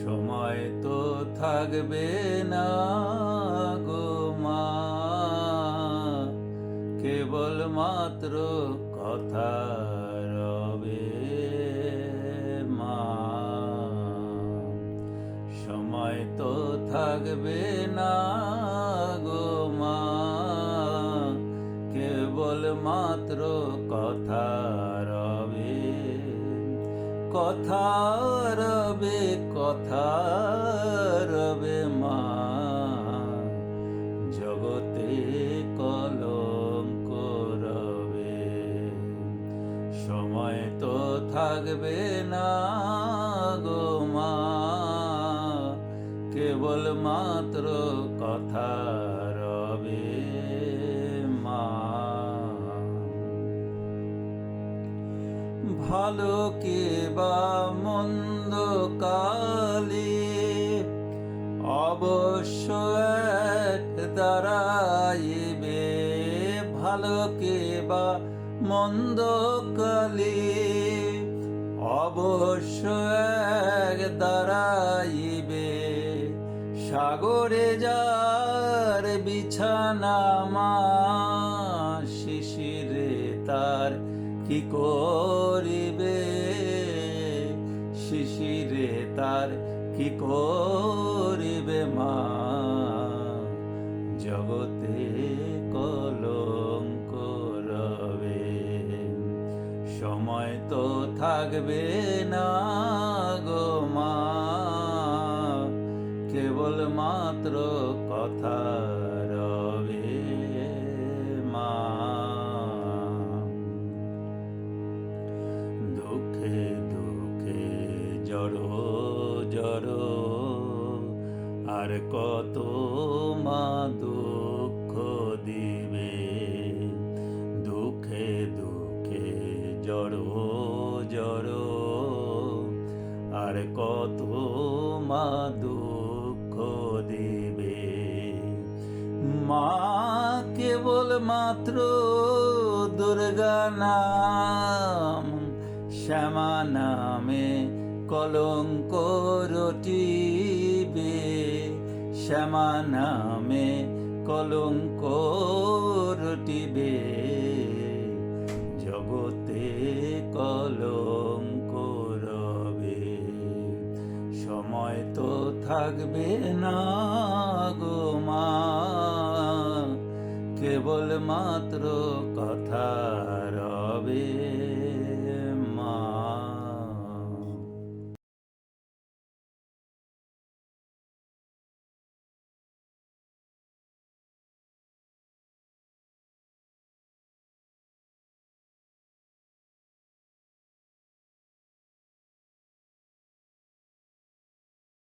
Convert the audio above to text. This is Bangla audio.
সময় তো থাকবে না গো মা, কেবল মাত্র কথা রবে মা। সময় তো থাকবে না গো মা, কেবল মাত্র কথা রবে, কথা রবে, কথা রবে মা। জগতে কলঙ্ক রবে, সময় তো থাকবে না গো মা, কেবল মাত্র কথা রবে মা। ভালো কে বা মন্দ কালে অবশ্য এক দাঁড়াইবে, ভালো কে বা মন্দ কালে অবশ্য এক দাঁড়াইবে। সাগরে যার বিছানা মা, শিশিরে তার কি করিবে, শিশিরে তার কি করিবে মা। জগতে কলঙ্ক রবে, সময় তো থাকবে না গো মা, কেবল মাত্র কথা রবে মা। দুঃখে দুঃখে জড়ো জড়ো আর কত মা দুঃখ দিবে, দুঃখে দুঃখে জড়ো জড়ো আর কত মা দুঃখ দিবে। মা কেবল মাত্র দুর্গা নাম, শ্যামা নামে কলঙ্ক রটিবে, শ্যামা নামে কলঙ্ক রটিবে। জগতে কলঙ্ক রবে, সময় তো থাকবে না গো মা, কেবল মাত্র কথা রবে।